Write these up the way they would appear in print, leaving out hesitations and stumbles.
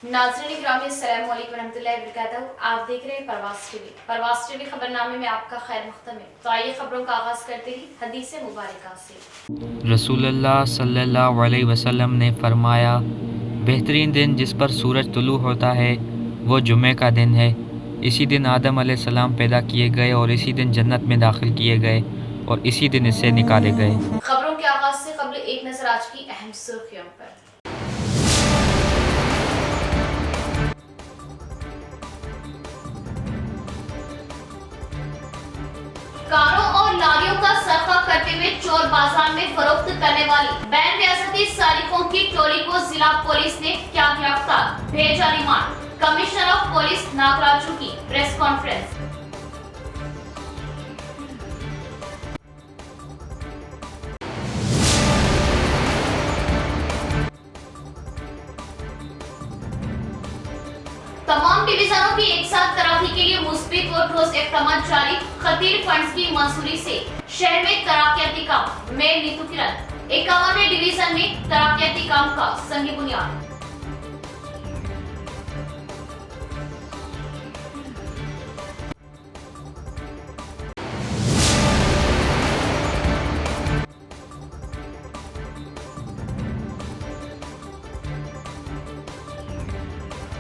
नाज़रीन ग्रामी अस्सलाम वालेकुम रहमतुल्लाहि व बरकातहू। आप देख रहे हैं परवास टीवी खबरनामे में आपका खैर मक़दम है। तो आइए खबरों का आगाज़ करते ही हदीस मुबारका से। रसूलुल्लाह सल्लल्लाहु अलैहि वसल्लम ने फरमाया, बेहतरीन दिन जिस पर सूरज तुलू होता है वो जुमे का दिन है। इसी दिन आदम अलैहिस्सलाम पैदा किए गए और इसी दिन जन्नत में दाखिल किए गए और इसी दिन इससे निकाले गए। खबरों के आगाज़ से कबल एक नज़र आज की अहम सुर्खियों पर। कारों और लारियों का सरफा करते हुए चोर बाजार में फरोख्त करने वाली बैन रियासती सारिकों की टोली को जिला पुलिस ने किया गिरफ्तार, भेजा remand. Commissioner of police Nagaraju की प्रेस कॉन्फ्रेंस। तमाम डिवीजनों की एक साथ तरक्की के लिए मुस्बित और ठोस इक़दाम जारी। खतीर फंड्स की मंजूरी से शहर में तरक्याती काम। मेयर नीतू किरण। 51वें डिवीजन में तरक्याती काम का संगी बुनियाद।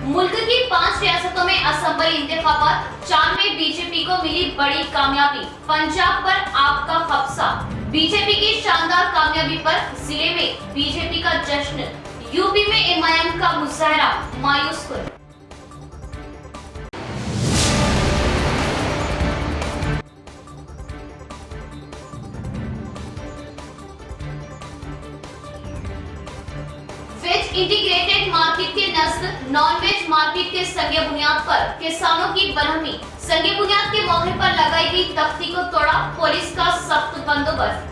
मुल्क की 5 रियासतों में असेंबली इंतखाबात, 4 में बीजेपी को मिली बड़ी कामयाबी। पंजाब पर आपका कब्जा। बीजेपी की शानदार कामयाबी पर जिले में बीजेपी का जश्न। यूपी में एमआईएम का मुजाहरा मायूस कुन। वेज इंटीग्रेटेड मार्केट के नस्ब नॉन वेज मार्केट के संगे बुनियाद पर किसानों की बरहमी। संगे बुनियाद के मौके पर लगाई गई तख्ती को तोड़ा पुलिस का सख्त बंदोबस्त।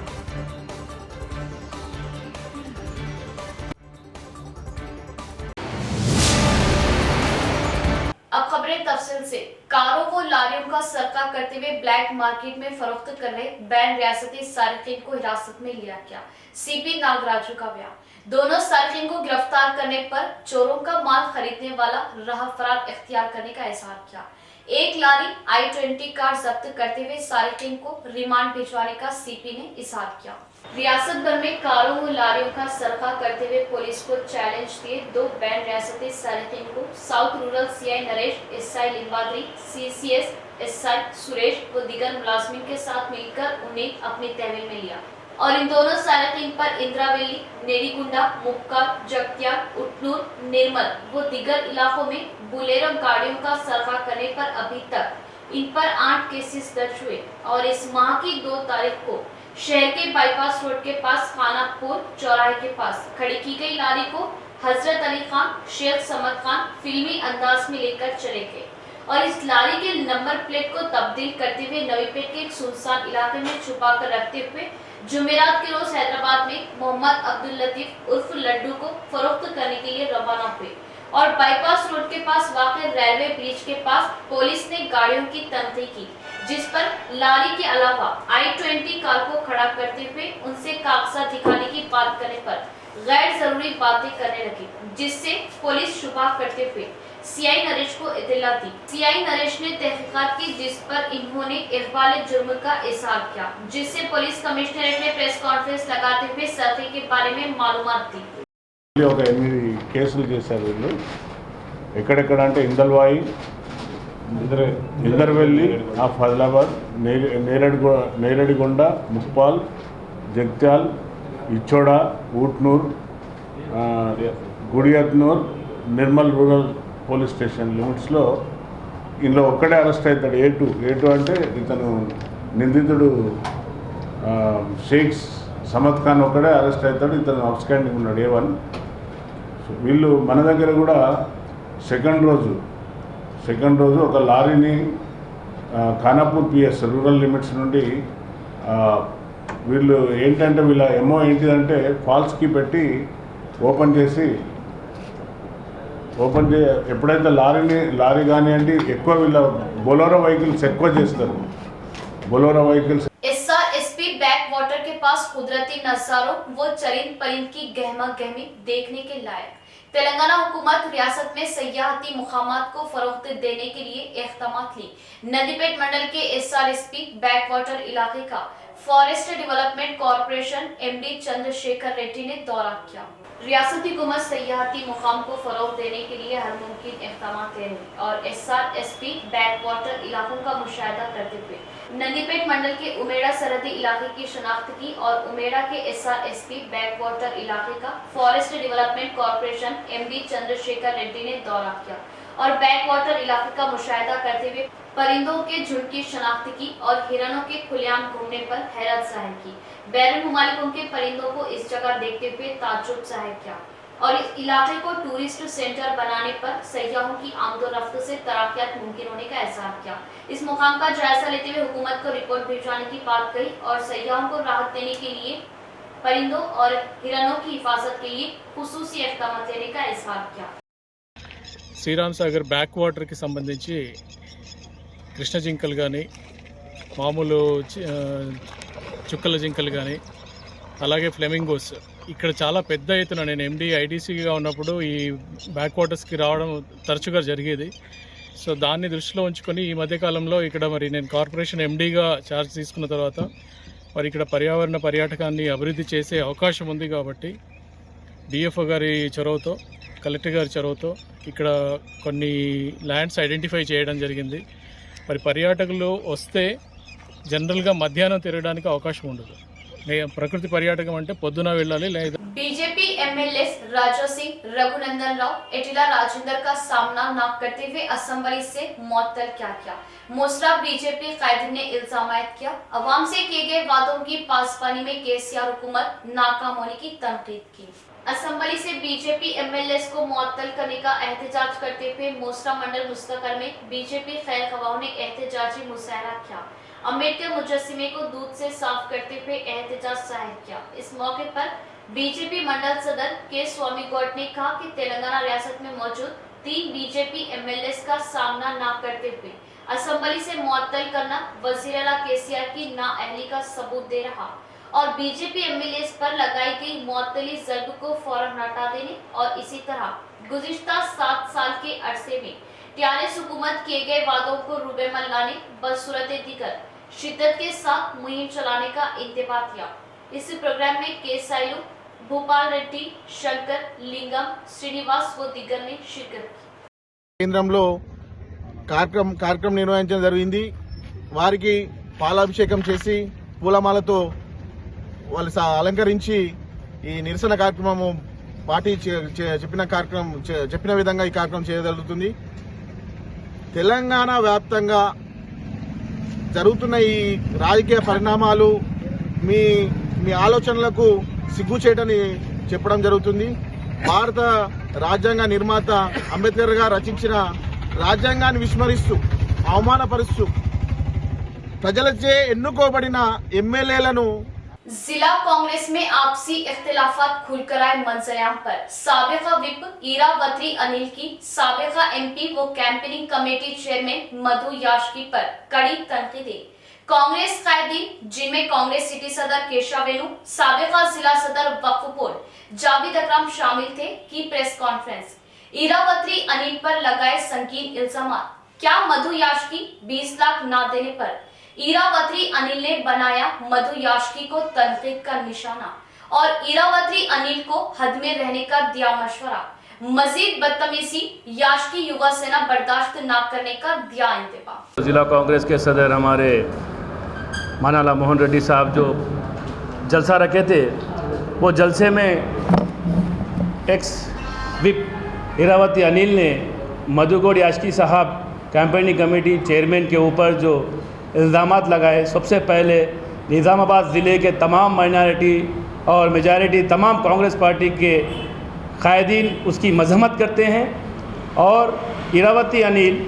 अब खबरें तफसील से। कारों व लारियों का सरका करते हुए ब्लैक मार्केट में फरोख्त कर रहे बैन रियासती सारिकीन को हिरासत में लिया गया। सीपी नागराजू का बयान। दोनों सारिकीन को गिरफ्तार करने पर चोरों का माल खरीदने वाला राह फरार इख्तियार करने का इजहार किया। एक लारी i20 कार जब्त करते हुए सारिकीन को रिमांड भिजवाने का सीपी ने इजहार किया। रियासत भर में कारों व लारियों का सरका करते हुए पुलिस को चैलेंज दिए 2 बैन रियासती सारिकीन को south rural CI Naresh, SI Limbadri, CCS SI Suresh व दीगर मुलाजिमीन के साथ मिलकर उन्हें अपनी तहवील में लिया और इन दोनों सारिकीन पर इंद्रावेली, नेरीगुंडा, मुक्का, जगतिया, उटनूर, निर्मल व दीगर इलाकों में बुलेरो गाड़ियों का सरका करने पर अभी तक इन पर 8 केसेस दर्ज हुए और इस माह की 2 तारीख को शहर के बाईपास रोड के पास खानापुर चौराहे के पास खड़ी की गई लारी को हजरत अली खान, शेख समद खान फिल्मी अंदाज में लेकर चले गए और इस लारी के नंबर प्लेट को तब्दील करते हुए नवीपेट के एक सुनसान इलाके में छुपा कर रखते हुए जुमेरात के रोज हैदराबाद में मोहम्मद अब्दुल लतीफ उर्फ लड्डू को फरोख्त करने के लिए रवाना हुए और बाईपास रोड के पास वाक़ रेलवे ब्रिज के पास पुलिस ने गाड़ियों की तनखी की, जिस पर लारी के अलावा i20 कार को खड़ा करते हुए उनसे कागजात दिखाने की बात करने पर गैर जरूरी बातें करने लगी, जिससे पुलिस शुबा करते हुए सीआई नरेश को इत्तला दी। सीआई नरेश ने तहकीकात की, जिस पर इन्होंने इक़बाल जुर्म का इज़हार किया, जिससे पुलिस कमिश्नरेट में प्रेस कॉन्फ्रेंस लगाते हुए सर्वे के बारे में मालूमात दी। ఒక 8 కేసులు చేశారు వీళ్ళు. ఎక్కడెక్కడ అంటే Indalwai, Indervelli, Adilabad, Neradigonda, Muppal, Jagtial, Ichoda, Utnoor, Gudihatnoor, Nirmal rural police station లిమిట్స్లో ఇందులో ఒక్కడే అరెస్ట్ అవుతాడు. ఏ2 అంటే ఇతను నిందితుడు షేక్ సమద్ ఖాన్ ఒక్కడే అరెస్ట్ అవుతాడు. ఇతను అవుట్స్టాండింగ్ ఉన్నాడు A1. వీళ్ళు మన దగ్గర కూడా సెకండ్ రోజు ఒక లారీని ఖానాపూర్ పిఎస్ రూరల్ లిమిట్స్ నుండి వీళ్ళు ఏంటంటే వీళ్ళ ఎంఓ ఏంటిదంటే ఫాల్స్ కీ పెట్టి ఓపెన్ ఎప్పుడైతే లారీ కానివ్వండి ఎక్కువ వీళ్ళ బొలోరో వెహికల్స్ ఎక్కువ చేస్తారు. బొలోరో వెహికల్స్ एसआरएसपी बैक वाटर के पास कुदरती नजारों व चरिंद परिंद की गहमा गहमी देखने के लायक। तेलंगाना हुकूमत रियासत में सयाहती मुकामात को फरोख्त देने के लिए इक़दामात ली। नंदीपेट मंडल के SRSP बैकवाटर इलाके का forest development corporation MD Chandrashekhar Reddy ने दौरा किया। रियासती हुकूमत सयाहती मुकाम को फरोग देने के लिए हर मुमकिन इक़दामात ले रही और SRSP बैकवाटर इलाकों का मुशाहिदा करते हुए नंदीपेट मंडल के उमेड़ा सरहदी इलाके की शनाख्त की और उमेड़ा के SRSP बैकवाटर इलाके का forest development corporation MD Chandrashekhar Reddy ने दौरा किया और बैकवाटर इलाके का मुशाहिदा करते हुए परिंदों के झुंड की शनाख्त की और हिरणों के खुलेआम घूमने पर हैरत जाहिर की। बैरून मुमालिकों के परिंदों को इस जगह देखते हुए ताज्जुब जाहिर किया और इस इलाके को टूरिस्ट सेंटर बनाने पर सयाहों की आमदोरफ्त से तरक्यात मुमकिन होने का एहसास किया। इस मुकाम का जायजा लेते हुए हुकूमत को रिपोर्ट भिजवाने की बात कही और सयाहों को राहत देने के लिए परिंदों और हिरणों की हिफाजत के लिए खुसूसी इक़दाम लेने का इजहार किया। శ్రీరామ్ సాగర్ బ్యాక్ వాటర్కి సంబంధించి కృష్ణ జింకలు కానీ మామూలు చుక్కల జింకలు కానీ అలాగే ఫ్లెమింగోస్ ఇక్కడ చాలా పెద్ద ఎత్తున నేను MD IDCగా ఉన్నప్పుడు ఈ బ్యాక్ వాటర్స్కి రావడం తరచుగా జరిగేది. సో దాన్ని దృష్టిలో ఉంచుకొని ఈ మధ్యకాలంలో ఇక్కడ మరి నేను కార్పొరేషన్ MDగా ఛార్జ్ తీసుకున్న తర్వాత మరి ఇక్కడ పర్యావరణ పర్యాటకాన్ని అభివృద్ధి చేసే అవకాశం ఉంది కాబట్టి DFO గారి చొరవతో కలెక్టర్ గారి చొరవతో ఇక్కడ కొన్ని ల్యాండ్స్ ఐడెంటిఫై చేయడం జరిగింది. మరి పర్యాటకులు వస్తే జనరల్గా మధ్యాహ్నం తిరగడానికి అవకాశం ఉండదు. ప్రకృతి పర్యాటకం అంటే పొద్దున వెళ్ళాలి లేదా BJP MLA Raja Singh Raghunandan Rao Attila Rajendra का सामना न करते हुए असेंबली से मुअत्तल किया। मोसरा बीजेपी कायदीन ने इल्जाम किया। अवाम से किए गए वादों की पासबानी में KCR हुकूमत नाकाम होने की तनकीद की। असेंबली से बीजेपी MLA को मुअत्तल करने का एहतजाज करते हुए मोसरा मंडल मुस्तकर में बीजेपी खैर खवाहों ने एहतजाजी मुजाहरा किया। अम्बेडकर मुजस्सिमे को दूध से साफ करते हुए एहतजाज जाहिर किया। इस मौके पर बीजेपी मंडल सदर के स्वामी गौड ने कहा कि तेलंगाना रियासत में मौजूद 3 बीजेपी MLA का सामना न करते हुए असेंबली से मुअत्तल करना वज़ीर-ए-आला KCR की नाअहली का सबूत दे रहा और बीजेपी MLA पर लगाई गई मुअत्तली ज़र्ब को फौरन हटा देने और इसी तरह गुज़िश्ता 7 साल के अरसे में TRS हुकूमत किए गए वादों को रूबेमल लाने बसूरत दीगर शिद्दत के साथ मुहिम चलाने का इंतबाह किया। इस प्रोग्राम में K साइलू, भूपाल रेड्डी, शंकर, लिंगम, श्रीनिवास व दिगर ने शिरकत की। కేంద్రంలో కార్యక్రమం నిర్వహించడం జరిగింది. వారికి పాలాభిషేకం చేసి పూలమాలతో వాళ్ళు అలంకరించి ఈ నిరసన కార్యక్రమం పార్టీ చెప్పిన విధంగా ఈ కార్యక్రమం చేయగలుగుతుంది. తెలంగాణ వ్యాప్తంగా జరుగుతున్న ఈ రాజకీయ పరిణామాలు మీ ఆలోచనలకు సిగ్గుచేటని చెప్పడం జరుగుతుంది. భారత రాజ్యాంగ నిర్మాత అంబేద్కర్ గారు రచించిన రాజ్యాంగాన్ని విస్మరిస్తూ అవమానపరుస్తూ ప్రజలచే ఎన్నుకోబడిన ఎమ్మెల్యేలను जिला कांग्रेस में आपसी इख्तिलाफात खुलकर आए मंजरेआम पर साबिका विप ईरावती अनिल की साबिका MP व कैंपेनिंग कमेटी चेयरमैन मधु याशकी पर कड़ी तनकीदें। कांग्रेस कायदीन जिनमें कांग्रेस सिटी सदर केशवेनु, साबिका जिला सदर वक्फ बोर्ड जावेद अकरम शामिल थे की प्रेस कॉन्फ्रेंस। ईरावती अनिल पर लगाए संगीन इल्जाम। क्या मधु याशकी 20 लाख न देने पर ईरावती अनिल ने बनाया मधु याशकी को तनकीद का निशाना और ईरावती अनिल को हद में रहने का दिया मशवरा। मजीद बदतमीजी याशकी युवा सेना बर्दाश्त न करने का दिया इंतबाह। जिला कांग्रेस के सदर हमारे मानाला मोहन रेड्डी साहब जो जलसा रखे थे, वो जलसे में एक्स विप ईरावती अनिल ने मधुगौड़ याशकी साहब कैंपेनिंग कमेटी चेयरमैन के ऊपर जो इल्ज़ामात लगाए। सबसे पहले निज़ामाबाद ज़िले के तमाम माइनॉरिटी और मेजॉरिटी तमाम कांग्रेस पार्टी के कायदीन उसकी मजम्मत करते हैं। और ईरावती अनिल,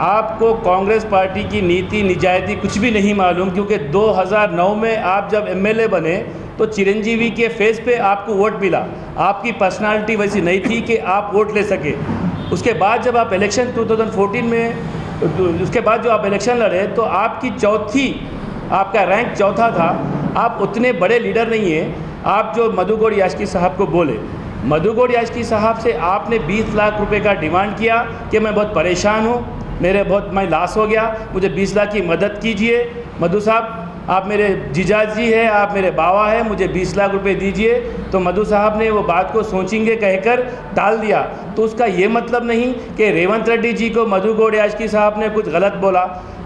आपको कांग्रेस पार्टी की नीति निजायती कुछ भी नहीं मालूम, क्योंकि 2009 में आप जब MLA बने तो चिरंजीवी के फेस पे आपको वोट मिला। आपकी पर्सनालिटी वैसी नहीं थी कि आप वोट ले सके। उसके बाद जब आप इलेक्शन 2014 में उसके बाद जो आप इलेक्शन लड़े तो आपका रैंक चौथा था। आप उतने बड़े लीडर नहीं हैं। आप जो मधुगौड़ याशकी साहब को बोले, मधुगौड़ याचकी साहब से आपने 20 लाख रुपए का डिमांड किया कि मैं बहुत परेशान हूँ, मैं लॉस हो गया, मुझे 20 लाख की मदद कीजिए। मधु साहब, आप मेरे जीजाजी है, आप मेरे बाबा है, मुझे 20 लाख रुपए दीजिए। तो मधु साहब ने वो बात को सोचेंगे कहकर टाल दिया। तो उसका ये मतलब नहीं कि रेवंत रेड्डी जी को मधुगौड़ याचकी साहब ने कुछ गलत बोला।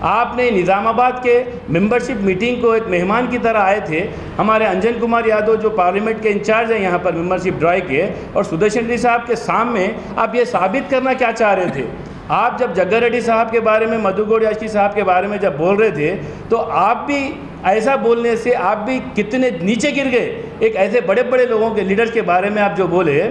आपने निज़ामाबाद के मेंबरशिप मीटिंग को एक मेहमान की तरह आए थे। हमारे अंजन कुमार यादव जो पार्लियामेंट के इंचार्ज हैं यहाँ पर मेंबरशिप ड्राइव के, और सुदर्शन रेड्डी साहब के सामने आप ये साबित करना क्या चाह रहे थे? आप जब जग्गा रेड्डी साहब के बारे में, मधुगौड़ याचकी साहब के बारे में जब बोल रहे थे, तो आप भी ऐसा बोलने से आप भी कितने नीचे गिर गए। एक ऐसे बड़े बड़े लोगों के लीडर्स के बारे में आप जो बोले,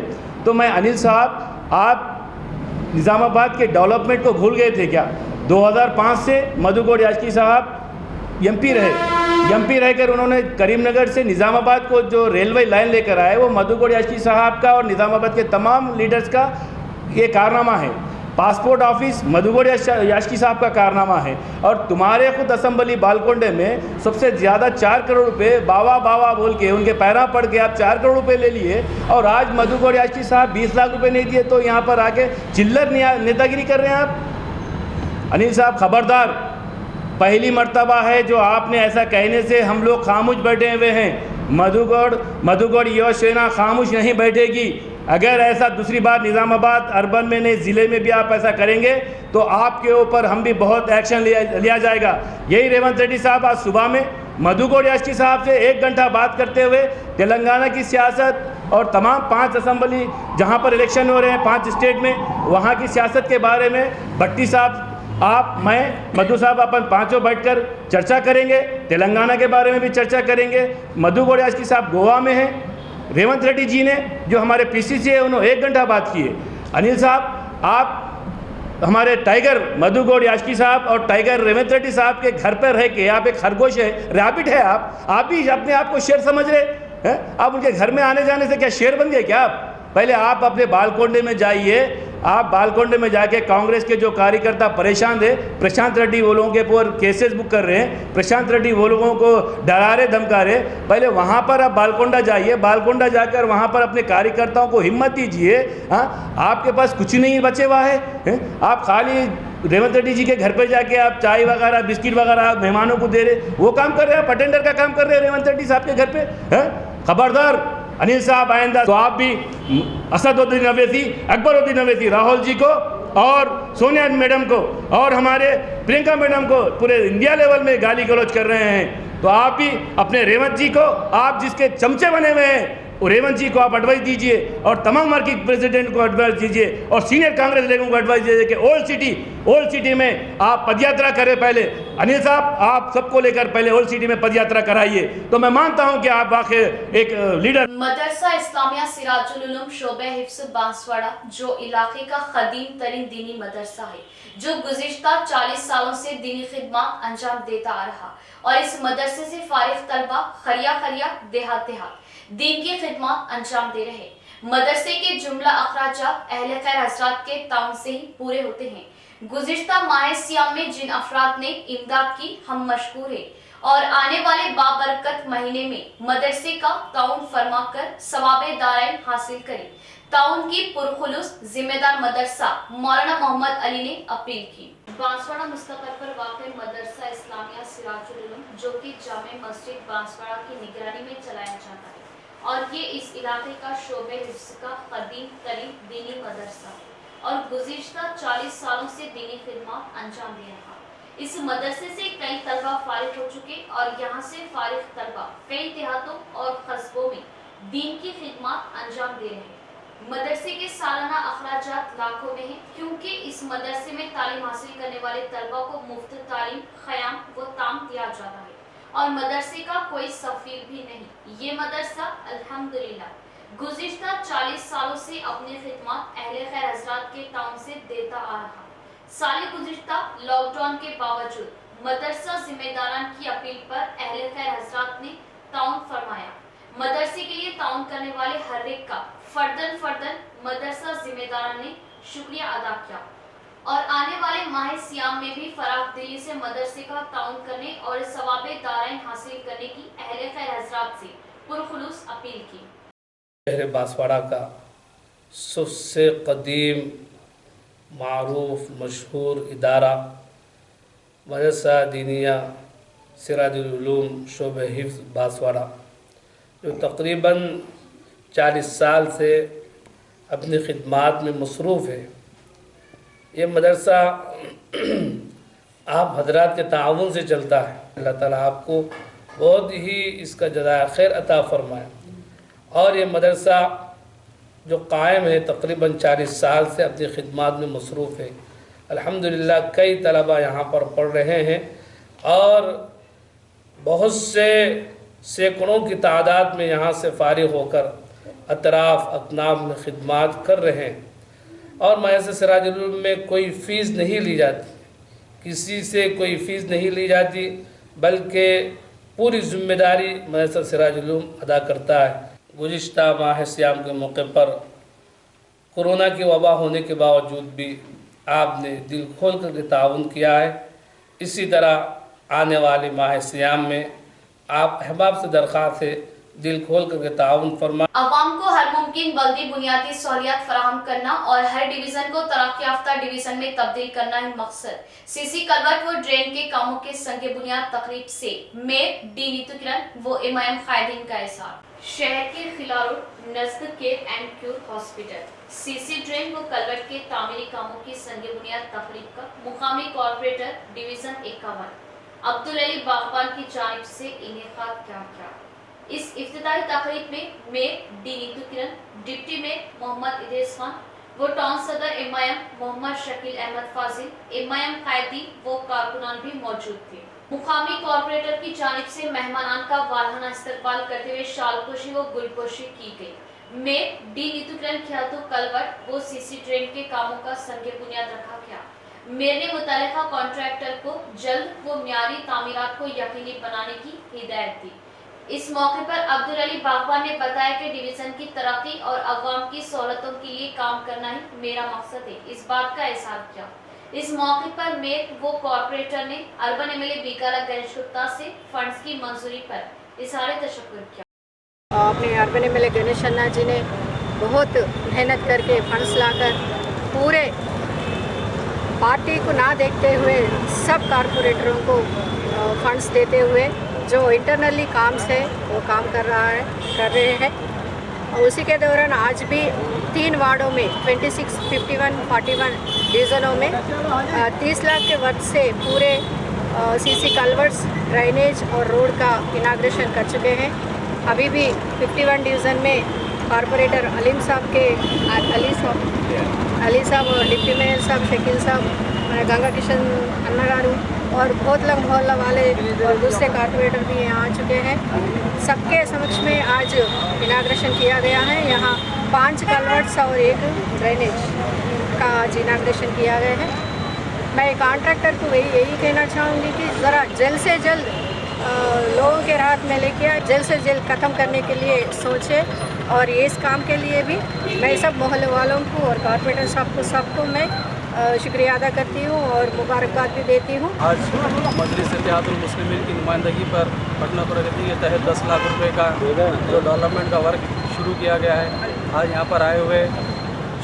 तो मैं अनिल साहब, आप निज़ामाबाद के डेवलपमेंट को भूल गए थे क्या? 2005 से मधुगौड़ याचकी साहब एमपी रहकर उन्होंने करीमनगर से निज़ामाबाद को जो रेलवे लाइन लेकर आए, वो मधुगौड़ याचकी साहब का और निज़ामाबाद के तमाम लीडर्स का ये कारनामा है। पासपोर्ट ऑफिस मधुगौड़ याचकी साहब का कारनामा है। और तुम्हारे खुद असम्बली बालकोंडे में सबसे ज़्यादा 4 करोड़ रुपए बाबा बाबा बोल के उनके पैरा पड़ के आप 4 करोड़ रुपए ले लिए, और आज मधुगौड़ याचकी साहब 20 लाख रुपए नहीं दिए तो यहाँ पर आके चिल्लर नेतागिरी कर रहे हैं आप। अनिल साहब, खबरदार, पहली मर्तबा है जो आपने ऐसा कहने से हम लोग खामोश बैठे हुए हैं। मधुगौड़ युवा सेना खामोश नहीं बैठेगी। अगर ऐसा दूसरी बार निज़ामाबाद अर्बन में नहीं, ज़िले में भी आप ऐसा करेंगे तो आपके ऊपर हम भी बहुत एक्शन लिया जाएगा। यही रेवंत रेड्डी साहब आज सुबह में मधुगौड़ याचकी साहब से 1 घंटा बात करते हुए तेलंगाना की सियासत और तमाम 5 असम्बली जहां पर इलेक्शन हो रहे हैं 5 स्टेट में, वहां की सियासत के बारे में भट्टी साहब, आप, मैं, मधु साहब अपन पाँचों बैठकर चर्चा करेंगे। तेलंगाना के बारे में भी चर्चा करेंगे। मधुगौड़ याचकी साहब गोवा में हैं। रेवंत रेड्डी जी ने जो हमारे पीसीसी है उन्होंने 1 घंटा बात की है। अनिल साहब, आप हमारे टाइगर मधुगौड़ याचकी साहब और टाइगर रेवंत रेड्डी साहब के घर पर रह के आप एक खरगोश है, रैबिट है, आप भी अपने आप को शेर समझ रहे हैं। आप उनके घर में आने जाने से क्या शेर बन गए क्या आप? पहले आप अपने बालकोंडे में जाइए। आप बालकोंडे में जाके कांग्रेस के जो कार्यकर्ता परेशान थे, प्रशांत रेड्डी वो लोगों के ऊपर केसेस बुक कर रहे हैं, प्रशांत रेड्डी वो लोगों को डरा रहे, धमका रहे, पहले वहाँ पर आप बालकोंडा जाइए। बालकोंडा जाकर वहाँ पर अपने कार्यकर्ताओं को हिम्मत दीजिए। हाँ, आपके पास कुछ नहीं बचे हुआ है। आप खाली रेवंत रेड्डी जी के घर पर जाके आप चाय वगैरह, बिस्किट वगैरह मेहमानों को दे रहे, वो काम कर रहे हैं, अटेंडर का काम कर रहे हैं रेवंत रेड्डी साहब के घर पे। खबरदार अनिल साहब, आइंदा तो आप भी असदुद्दीन अवैसी, अकबरुद्दीन अवैसी, राहुल जी को और सोनिया मैडम को और हमारे प्रियंका मैडम को पूरे इंडिया लेवल में गाली गलौज कर रहे हैं। तो आप भी अपने रेवंत जी को, आप जिसके चमचे बने हुए हैं, रेवंत जी को आप एडवाइस दीजिए और तमाम मार्केट प्रेसिडेंट को एडवाइस दीजिए और सीनियर कांग्रेस लीडरों को एडवाइस दीजिए कि ओल्ड सिटी में आप पदयात्रा करें। पहले अनिल साहब, आप सबको लेकर पहले ओल्ड सिटी में पदयात्रा कराइए, तो मैं मानता हूं कि आप वाकई एक लीडर। मदरसा इस्लामिया सिराजुल उलूम शोबे हिफ्स बांसवाड़ा, जो इलाके का कदीम तरीन दीनी मदरसा है, जो गुज़िश्ता 40 सालों से दीनी खिदमत अंजाम देता आ रहा, और इस मदरसे से फारिग तलबा खरिया देहात दीन की खिदमत अंजाम दे रहे। मदरसे के जुमला अखराजात अहले खैर हजरात के ताउन से ही पूरे होते हैं। गुज़िश्ता माह सियाम में जिन अफराद ने इमदाद की, हम मशकूर है, और आने वाले बाबरकत महीने में मदरसे का ताउन फरमा कर सवाबे दारैन हासिल करें। ताउन की पुरखुलूस जिम्मेदार मदरसा मौलाना मोहम्मद अली ने अपील की। बांसवाड़ा मुस्तक़िल पर वाक़ मदरसा इस्लामिया सिराजुल उलूम, जो कि जामे मस्जिद बांसवाड़ा की निगरानी में चलाया जाता है, और ये इस इलाके का शोबे हिफ्स का कदीम तरीन दीनी मदरसा है और गुज़िश्ता 40 सालों से दीनी खिदमत अंजाम दे रहा। इस मदरसे से कई तलबा फारिग हो चुके और यहाँ से फारिग तलबा कई देहातों और कस्बों में दीन की खिदमत अंजाम दे रहे हैं। मदरसे के सालाना अखराजात लाखों में हैं, क्योंकि इस मदरसे में तालीम हासिल करने वाले तलबा को मुफ्त तालीम, ख़याम व ताम दिया जाता है और मदरसे का कोई सफीर भी नहीं। ये मदरसा अल्हम्दुलिल्लाह गुज़िश्ता 40 सालों से अपनी खिदमत अहले खैर हजरात के ताउन से देता आ रहा। साल गुज़िश्ता लॉकडाउन के बावजूद मदरसा जिम्मेदारान की अपील पर अहले खैर हजरात ने ताउन फरमाया। मदरसे के लिए ताउन करने वाले हर एक का फर्दन मदरसा जिम्मेदारान ने शुक्रिया अदा किया और आने वाले माह सियाम में भी फराग दिली से मदरसे का ताउन करने और सवाबे दारैन हासिल करने की अहले खैर हजरात से पुरखुलूस अपील की। शहर बांसवाड़ा का सबसे कदीम मारूफ मशहूर इदारा मदरसा दीनिया सिराजुल उलूम शोबे हिफ्ज़ बांसवाड़ा, जो तकरीबन 40 साल से अपनी खिदमात में मसरूफ़ है। ये मदरसा आप हजरात के ताउन से चलता है। अल्लाह ताला आपको बहुत ही इसका जज़ाए खैर अता फरमाए। और ये मदरसा जो कायम है तकरीबन 40 साल से अपनी खिदमात में मसरूफ़ है। अल्हम्दुलिल्लाह कई तलबा यहाँ पर पढ़ रहे हैं और बहुत से सैकड़ों की तादाद में यहाँ से फ़ारिग होकर अतराफ़ अतनाब में खिदमात कर रहे हैं। और मदरसा सिराजुल उलूम में कोई फ़ीस नहीं ली जाती, किसी से कोई फ़ीस नहीं ली जाती, बल्कि पूरी ज़िम्मेदारी मदरसा सिराजुल उलूम अदा करता है। गुज़िश्ता माह सियाम के मौके पर कोरोना की वबा होने के बावजूद भी आपने दिल खोल कर ताउन किया है। इसी तरह आने वाले माह सियाम में आप अहबाब से दरख्वास्त है दिल खोल कर ताउन फरमा। अवाम को हर मुमकिन बल्दी बुनियादी सहूलियत फराहम करना और हर डिवीजन को तरक्की याफ्ता डिवीजन में तब्दील करना ही मकसद। सीसी कलवर्ट व ड्रेन के कामों के संगे बुनियाद तकरीब से मेयर डी नीतू किरण व इमाम कायदीन का एहसास। शहर के खिला रोड नजदीक care and cure hospital CC drain व कलवर्ट के तामीरी कामों की संगे बुनियाद तकरीब का मुकामी कॉर्पोरेटर डिवीजन 51 अब्दुल अली बागबान की जानिब से इनेकाद किया गया। इस इफ्तिताही तकरीब में मेयर डी नीतू किरण, डिप्टी मेयर मोहम्मद इद्रीस खान व टाउन सदर इमाम मोहम्मद शकील अहमद फाजिल, इमाम कायदी व कारकुनान भी मौजूद थे। मुकामी कॉर्पोरेटर की जानिब से मेहमानान का वालहाना इस्तकबाल करते हुए शालपोशी व गुलपोशी की गई। मेयर डी नीतू किरण के हाथों कलवर्ट व सीसी ड्रेन के कामों का संगे बुनियाद रखा गया। मेयर ने मुतल्लिका कॉन्ट्रैक्टर को जल्द व म्यारी तामीरात को यकीनी बनाने की हिदायत दी। इस मौके पर अब्दुल अली बागबान ने बताया कि डिवीजन की तरक्की और अवाम की सहूलतों के लिए काम करना ही मेरा मकसद है। इस बात का एहसास किया। इस मौके पर मेयर व कॉर्पोरेटर ने अर्बन एमएलए बीकाला गणेश गुप्ता से फंड्स की मंजूरी पर इज़हार तशक्कुर किया। अपने अर्बन एमएलए गणेश अन्ना जी ने बहुत मेहनत करके फंड्स लाकर पूरे पार्टी को ना देखते हुए सब कॉर्पोरेटरों को फंड्स देते हुए जो इंटरनली काम से वो काम कर रहे हैं। और उसी के दौरान आज भी 3 वार्डों में 26, 51, 41 डिवीज़नों में 30 लाख के वर्थ से पूरे सीसी कल्वर्ट्स, ड्रेनेज और रोड का इनाग्रेशन कर चुके हैं। अभी भी 51 डिवीज़न में कॉर्पोरेटर अली साहब और डिप्टी मेयर साहब शकील साहब, गंगा किशन अन्ना गारू और बहुत लोग मोहल्ला वाले और दूसरे कॉर्पोरेटर भी यहाँ आ चुके हैं। सबके समक्ष में आज इनाग्रेशन किया गया है। यहाँ 5 कलवर्ट्स और 1 ड्रेनेज का आज इनाग्रेशन किया गया है। मैं कॉन्ट्रैक्टर को यही कहना चाहूँगी कि ज़रा जल्द से जल्द लोगों के राहत में लेके जल्द से जल्द ख़त्म करने के लिए सोचे। और ये इस काम के लिए भी मैं सब मोहल्ले वालों को और कॉर्पोरेटर साहब को सबको मैं शुक्रिया अदा करती हूँ और मुबारकबाद भी देती हूँ। आज मजलिस इत्तेहादुल मुस्लिमीन की नुमाइंदगी पर पटना प्रगति के तहत 10 लाख रुपए का जो डेवलपमेंट का वर्क शुरू किया गया है, आज यहाँ पर आए हुए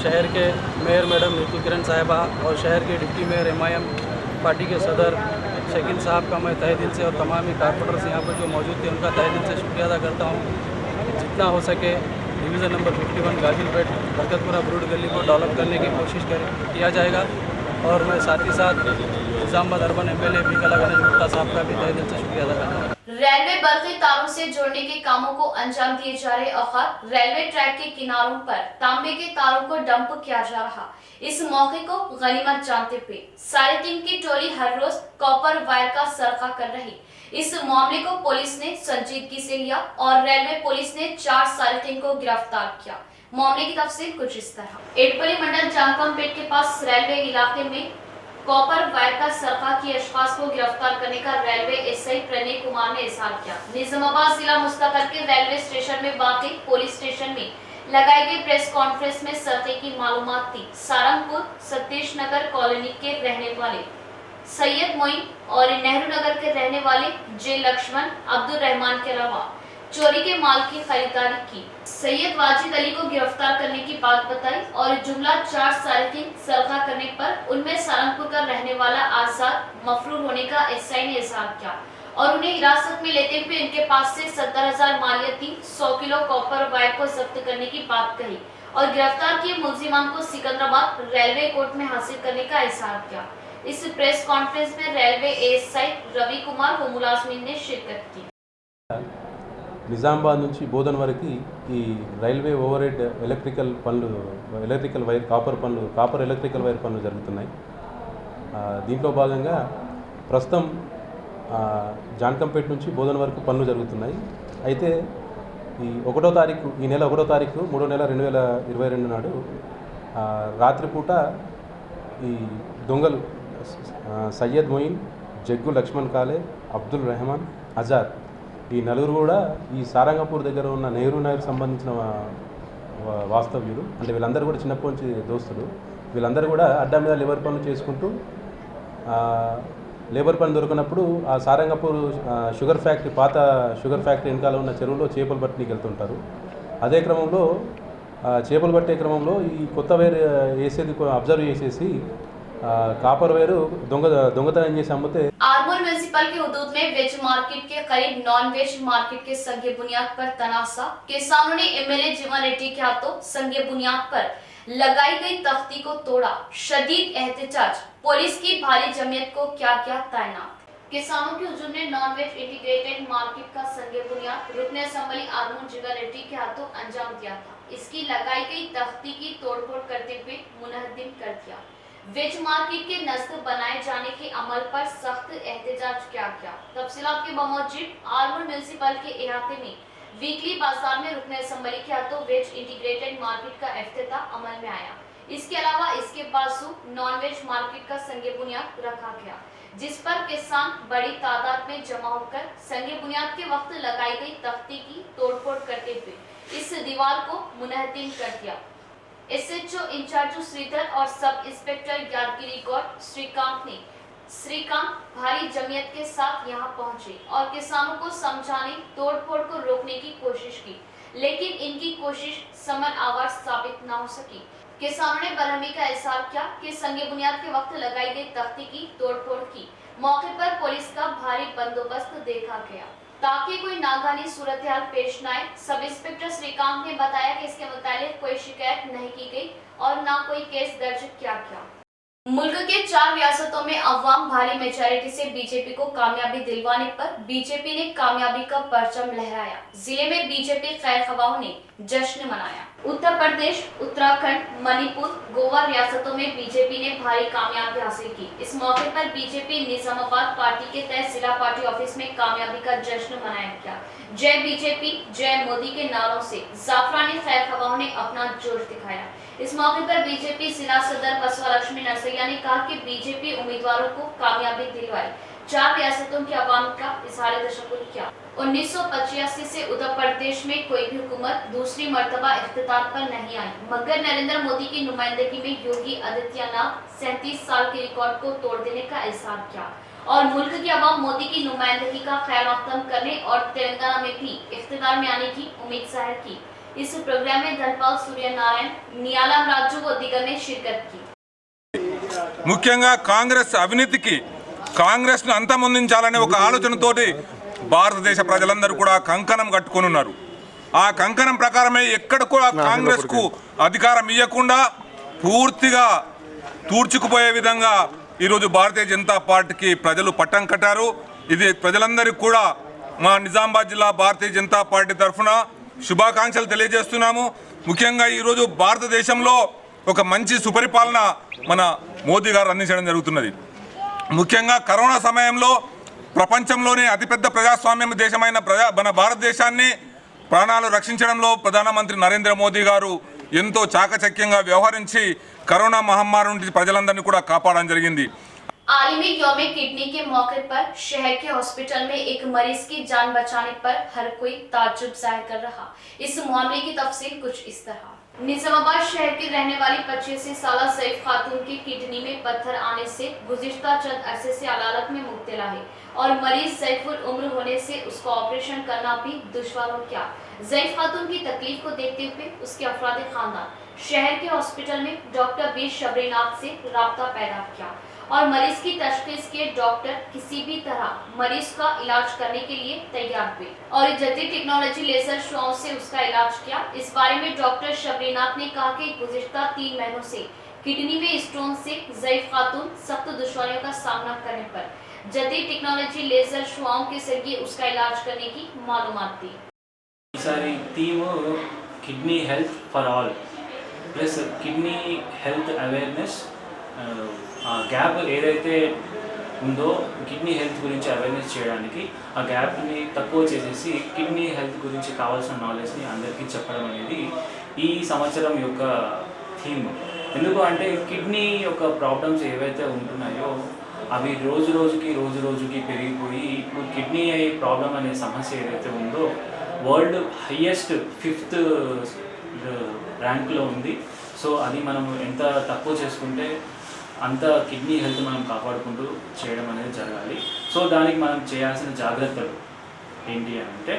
शहर के मेयर मैडम नीतू किरण साहिबा और शहर के डिप्टी मेयर एमआईएम पार्टी के सदर शकील साहब का मैं तहे दिल से और तमाम कॉर्पोरेटर्स यहाँ पर जो मौजूद थे उनका तहे दिल से शुक्रिया अदा करता हूँ। जितना हो सके डिवीज़न नंबर 51 गाजिलपेट बरकतपुरा ब्रूड गली को डेवलप करने की कोशिश किया जाएगा। और मैं साथ ही साथ निज़ामाबाद अर्बन एमएलए बीकाला गणेश गुप्ता साहब का भी तहे दिल से शुक्रिया अदा करता हूँ। रेलवे बर्फी तारों से जोड़ने के कामों को अंजाम दिए जा रहे औकात रेलवे ट्रैक के किनारों पर तांबे के तारों को डंप किया जा रहा। इस मौके को गनीमत जानते हुए साढ़े 3 की टोली हर रोज कॉपर वायर का सरका कर रही। इस मामले को पुलिस ने संजीदगी से लिया और रेलवे पुलिस ने 4 साढ़े 3 को गिरफ्तार किया। मामले की तफसील कुछ इस तरह। एटपली मंडल जामकमपेट के पास रेलवे इलाके में कॉपर वायर का सरका की अशखास को गिरफ्तार करने का रेलवे एसआई प्रणय कुमार ने इजहार किया। निजामाबाद जिला मुस्तकिल के रेलवे स्टेशन में वाक़ई पुलिस स्टेशन में लगाई गई प्रेस कॉन्फ्रेंस में सरके की मालूमात थी। सारंगपुर सतीश नगर कॉलोनी के रहने वाले सैयद मोइन और नेहरू नगर के रहने वाले जे लक्ष्मण अब्दुल रहमान के अलावा चोरी के माल की खरीदारी की। सैयद वाजिद अली को गिरफ्तार करने की बात बताई और जुमला 4 सारिकीन सरका करने पर उनमें सारंगपुर का रहने वाला आजाद मफरूर होने का एसआई ने इजहार किया और उन्हें हिरासत में लेते हुए इनके पास से 70,000 मालियती 100 किलो कॉपर वायर को जब्त करने की बात कही और गिरफ्तार किए मुलजिमान को सिकंदराबाद रेलवे कोर्ट में हाजिर करने का इजहार किया। इस प्रेस कॉन्फ्रेंस में रेलवे एएसआई रवि कुमार व मुलाजमीन ने शिरकत की। నిజామాబాద్ నుంచి బోధన్ వరకు ఈ railway over head electrical wire copper electrical wire పనులు జరుగుతున్నాయి। దీంట్లో భాగంగా ప్రస్తుతం జాన్కంపేట నుంచి బోధన్ వరకు పనులు జరుగుతున్నాయి। అయితే ఈ నెల 1వ తారీఖు 3వ నెల 2022 నాడు రాత్రిపూట ఈ దొంగలు సయ్యద్ మొయిన్, జగ్గు లక్ష్మణ్ కాలే, అబ్దుల్ రెహమాన్, ఆజాద్ ఈ నలుగురు కూడా ఈ సారంగపూర్ దగ్గర ఉన్న నెహ్రూ నగర్ సంబంధించిన వాస్తవ్యులు। అంటే వీళ్ళందరూ కూడా చిన్నప్పటి నుంచి దోస్తులు। వీళ్ళందరూ కూడా అడ్డా మీద లేబర్ పనులు చేసుకుంటూ లేబర్ పని దొరికినప్పుడు ఆ సారంగపూర్ షుగర్ ఫ్యాక్టరీ పాత షుగర్ ఫ్యాక్టరీ వెనకాల ఉన్న చెరువులో చేపలు పట్టడానికి వెళ్తుంటారు। అదే క్రమంలో చేపలు పట్టే క్రమంలో ఈ కొత్త వైర్ వేసేది అబ్జర్వ్ చేసేసి कापर वेर दొంగతనం చేసి అమ్మితే आरमोर म्यूनिसिपल के हदूद में वेज मार्केट के करीब नॉन वेज मार्केट के संघीय बुनियाद पर तनासा। किसानों ने एमएलए जीवन रेड्डी के हाथों संघीय बुनियाद पर लगाई गई तख्ती को तोड़ा। शदीद एहतजाज, पुलिस की भारी जमीयत को क्या तैनात। किसानों के हुजूम ने नॉन वेज इंटीग्रेटेड मार्केट का संघीय बुनियाद रुकने असम्बली आरमोर जीवन रेड्डी के हाथों अंजाम दिया था। इसकी लगाई गई तख्ती की तोड़फोड़ करते हुए मुनहदिम कर दिया। वेज मार्केट के नजद बनाए जाने के अमल पर सख्त एहतजाज किया गया। तफसीलात के बमौजूद आरमोर म्यूनिसिपल के इलाके में वीकली बाजार में रुकने असम्बली के हाथों वेज इंटीग्रेटेड मार्केट का इफ्तिताह अमल में आया। इसके अलावा इसके बाजू नॉन वेज मार्केट का संघीय बुनियाद रखा गया, जिस पर किसान बड़ी तादाद में जमा होकर संघीय बुनियाद के वक्त लगाई गई तख्ती की तोड़फोड़ करते हुए इस दीवार को मुनहदिम कर दिया। एसएचओ इंचार्ज श्रीधर और सब इंस्पेक्टर यादगिरी गौड़ श्रीकांत भारी जमीयत के साथ यहाँ पहुंचे और किसानों को समझाने तोड़फोड़ को रोकने की कोशिश की, लेकिन इनकी कोशिश समन आवाज साबित न हो सकी। किसानों ने बरहमी का इजहार किया कि संघीय बुनियाद के वक्त लगाई गई तख्ती की तोड़फोड़ की। मौके पर पुलिस का भारी बंदोबस्त देखा गया ताकि कोई नागानी सूरत हाल पेश न आए। सब इंस्पेक्टर श्रीकांत ने बताया कि इसके मुताबिक कोई शिकायत नहीं की गई और न कोई केस दर्ज किया गया। मुल्क के 4 रियासतों में अवाम भारी मेजॉरिटी से बीजेपी को कामयाबी दिलवाने पर बीजेपी ने कामयाबी का परचम लहराया। जिले में बीजेपी खैर खवाहों ने जश्न मनाया। उत्तर प्रदेश, उत्तराखंड, मणिपुर, गोवा रियासतों में बीजेपी ने भारी कामयाबी हासिल की। इस मौके पर बीजेपी निजामाबाद पार्टी के तहत जिला पार्टी ऑफिस में कामयाबी का जश्न मनाया गया। जय बीजेपी, जय मोदी के नारों से जाफरानी खैर खवाहों ने अपना जोश दिखाया। इस मौके पर बीजेपी जिला सदर बसवा लक्ष्मी नरसैया ने कहा कि बीजेपी उम्मीदवारों को कामयाबी दिलवाई। 4 रियासतों की आवाम का इजहार तशक्कुर किया। 1985 से उत्तर प्रदेश में कोई भी हुकूमत दूसरी मर्तबा इख्तितार पर नहीं आई, मगर नरेंद्र मोदी की नुमाइंदगी में योगी आदित्यनाथ 37 साल के रिकॉर्ड को तोड़ देने का इजहार किया और मुल्क की आवाम मोदी की नुमाइंदगी का खैर मकदम करने और तेलंगाना में भी इख्तितार में आने की उम्मीद जाहिर की। इस प्रोग्राम में धनपाल सूर्य नारायण, नियालम राजू व दिगर ने शिरकत की। ముఖ్యంగా కాంగ్రెస్ అవినీతికి కాంగ్రెస్ను అంతమొందించాలనే ఒక ఆలోచనతోటి భారతదేశ ప్రజలందరూ కూడా కంకణం కట్టుకొని ఉన్నారు। ఆ కంకణం ప్రకారమే ఎక్కడ కూడా కాంగ్రెస్కు అధికారం ఇవ్వకుండా పూర్తిగా తూర్చుకుపోయే విధంగా ఈరోజు భారతీయ జనతా పార్టీకి ప్రజలు పట్టం కట్టారు। ఇది ప్రజలందరికీ కూడా మా నిజామాబాద్ జిల్లా భారతీయ జనతా పార్టీ తరఫున శుభాకాంక్షలు తెలియజేస్తున్నాము। ముఖ్యంగా ఈరోజు భారతదేశంలో ఒక మంచి సుపరిపాలన మన మోదీ గారు అందించడం జరుగుతున్నది। ముఖ్యంగా కరోనా సమయంలో ప్రపంచంలోనే అతిపెద్ద ప్రజాస్వామ్య దేశమైన మన భారతదేశాన్ని ప్రాణాలు రక్షించడంలో ప్రధానమంత్రి నరేంద్ర మోదీ గారు ఎంతో చాకచక్యంగా వ్యవహరించి కరోనా మహమ్మారి నుండి ప్రజలందరినీ కూడా కాపాడడం జరిగింది। आलमी यौम किडनी के मौके पर शहर के हॉस्पिटल में एक मरीज की जान बचाने पर हर कोई ताज्जुब जाहिर कर रहा। इस मामले की तफसील कुछ इस तरह। निजामाबाद शहर की रहने वाली 85 साल सैफ खातून की किडनी में पत्थर आने से गुज़िश्ता चंद अरसे से अदालत में मुब्तला है और मरीज सैफुल उम्र होने से उसका ऑपरेशन करना भी दुश्वार हो गया। सैफ खातून की तकलीफ को देखते हुए उसके अफराद खानदान शहर के हॉस्पिटल में डॉक्टर बी शबरीनाथ से राब्ता पैदा किया और मरीज की तशखीस के डॉक्टर किसी भी तरह मरीज का इलाज करने के लिए तैयार हुए और जदीद टेक्नोलॉजी लेजर शुआओं से उसका इलाज किया। इस बारे में डॉक्टर शबरीनाथ ने कहा कि गुज़िश्ता 3 महीनों से किडनी में स्टोन से सैफ खातून सख्त दुश्वारियों का सामना करने पर जदीद टेक्नोलॉजी लेजर शुआओं के जरिए उसका इलाज करने की मालूमात दी। ఈసారి theme kidney health for all plus kidney health awareness ఆ గ్యాప్ ఏదైతే ఉందో కిడ్నీ హెల్త్ గురించి అవేర్నెస్ చేయడానికి ఆ గ్యాప్ని తక్కువ చేసేసి కిడ్నీ హెల్త్ గురించి కావాల్సిన నాలెడ్జ్ని అందరికీ చెప్పడం అనేది ఈ సంవత్సరం యొక్క థీమ్. ఎందుకు అంటే కిడ్నీ యొక్క ప్రాబ్లమ్స్ ఏవైతే ఉంటున్నాయో అవి రోజు రోజుకి పెరిగిపోయి ఇప్పుడు కిడ్నీ ప్రాబ్లం అనే సమస్య ఏదైతే ఉందో వరల్డ్ హైయెస్ట్ 5th ర్యాంక్లో ఉంది. సో అది మనం ఎంత తక్కువ చేసుకుంటే అంత కిడ్నీ హెల్త్ మనం కాపాడుకుంటూ చేయడం అనేది జరగాలి. సో దానికి మనం చేయాల్సిన జాగ్రత్తలు ఏంటి అంటే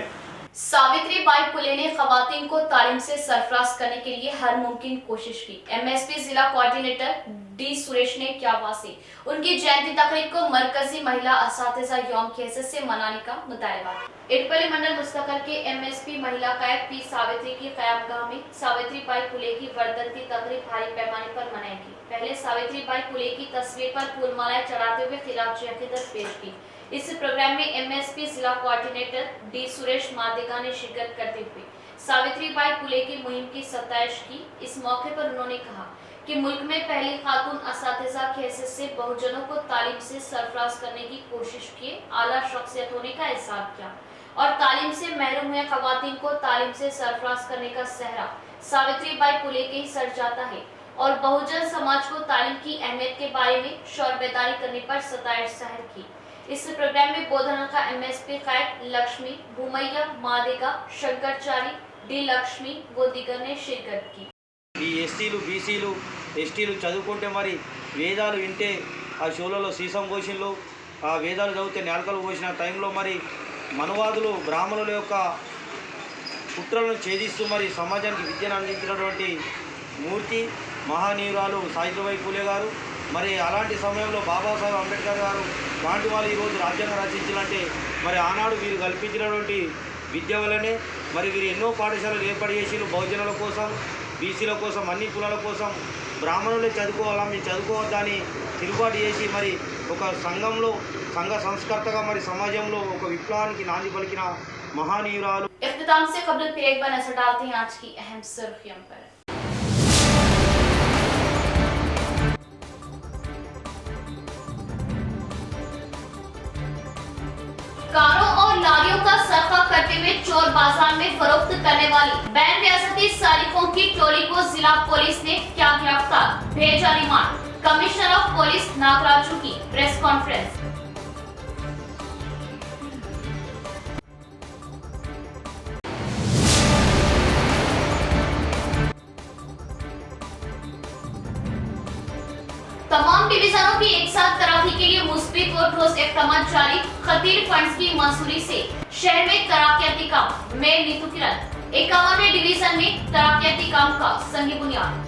सावित्रीबाई फुले ने खवातीन को तालीम से सरफराज करने के लिए हर मुमकिन कोशिश की। एमएसपी जिला कोऑर्डिनेटर डी सुरेश ने किया वासी उनकी जयंती तकरीब को मरकजी महिला असातिज़ा यौम की हैसियत से मनाने का मुतालबा। इटपल्ली मंडल मुस्तकल के एमएसपी महिला कायद पी सावित्री की क़यामगाह में सावित्रीबाई फुले की वर्धंती तकरीब भारी पैमाने पर मनाएगी। पहले सावित्रीबाई फुले की तस्वीर पर फूलमालाएं चढ़ाते हुए खिराज अकीदत पेश की। इस प्रोग्राम में एमएसपी जिला कोऑर्डिनेटर डी सुरेश मादिगा ने शिरकत करते हुए सावित्रीबाई फुले की मुहिम की सताइश की। इस मौके पर उन्होंने कहा कि मुल्क में पहली खातून असातिज़ा की हैसियत से बहुजनों को तालीम से सरफराज करने की कोशिश किए आला शख्सियत होने का एहसास किया और तालीम से महरूम हुए खवातीन को तालीम से सरफराज करने का सहरा सावित्रीबाई फुले के ही सर जाता है और बहुजन समाज को तालीम की अहमियत के बारे में शौर बेदारी करने पर सताइश जाहिर की। इस प्रोग्राम में बोधना का एमएसपी कायद लक्ष्मी भूमैया मादिगा शंकरचारी डी लक्ष्मी व दिगर ने शिरकत की। ఈ ఎస్సీలు బీసీలు ఎస్టీలు చదువుకుంటే మరి వేదాలు వింటే ఆ షోలలో సీసం పోషన్లు ఆ వేదాలు చదివితే నేలకలు పోసిన టైంలో మరి మనువాదులు బ్రాహ్మణుల యొక్క పుత్రులను ఛేదిస్తూ మరి సమాజానికి విద్యను అందించినటువంటి మూర్తి మహానీయురాలు సావిత్రిబాయి ఫులే గారు. మరి అలాంటి సమయంలో బాబాసాహెబ్ అంబేద్కర్ గారు లాంటి వాళ్ళు ఈరోజు రాజ్యాంగం రచించాలంటే మరి ఆనాడు వీరు కల్పించినటువంటి విద్య వల్లనే మరి వీరు ఎన్నో పాఠశాలలు ఏర్పాటు చేసి బహుజనుల కోసం బీసీల కోసం అన్ని కులాల కోసం బ్రాహ్మణులే చదువుకోవాలా మీరు చదువుకోవద్దని తిరుగుబాటు చేసి మరి ఒక సంఘంలో సంఘ సంస్కర్తగా మరి సమాజంలో ఒక విప్లవానికి నాంది పలికిన మహానీయురాలు। इख्तिताम से कबल फिर एक बार नजर डालते हैं आज की अहम सुर्खियों पर। कारों और लारियों का सरफा करते हुए चोर बाजार में फरोख्त करने वाली बैन रियासती सारिकों की टोली को जिला पुलिस ने क्या गिरफ्तार, भेजा remand. Commissioner of police Nagaraju की प्रेस कॉन्फ्रेंस। तमाम डिवीजनों की एक साथ तराकी के लिए मुस्बित व ठोस इक़दाम जारी। खतीर फंड्स की मंजूरी से शहर में तरक्याती काम। मेयर नीतू किरण 51वें डिवीजन में तरक्याती काम का संग बुनियाद।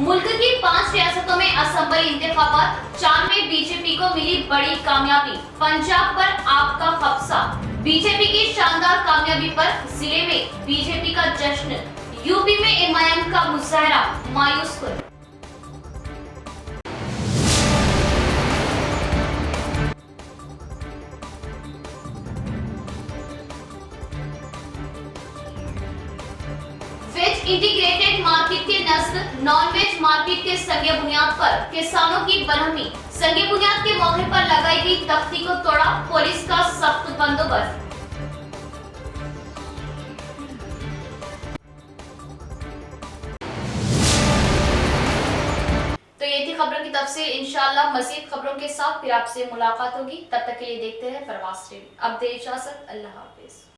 मुल्क की 5 रियासतों में असेंबली इंतखाबात, 4 में बीजेपी को मिली बड़ी कामयाबी। पंजाब पर आपका कब्जा। बीजेपी की शानदार कामयाबी पर जिले में बीजेपी का जश्न। यूपी में एमआईएम का मुजाहरा मायूस कुन। वेज इंटीग्रेटेड मार्केट के नस्ब नॉन वेज मार्केट के संगे बुनियाद पर किसानों की बरहमी। संगे बुनियाद के मौके पर लगाई गई तख्ती को तोड़ा पुलिस का सख्त बंदोबस्त। से इंशाल्लाह मजीद खबरों के साथ फिर आपसे मुलाकात होगी। तब तक के लिए देखते रहे प्रवास टीवी। अब दे इजाजत, अल्लाह।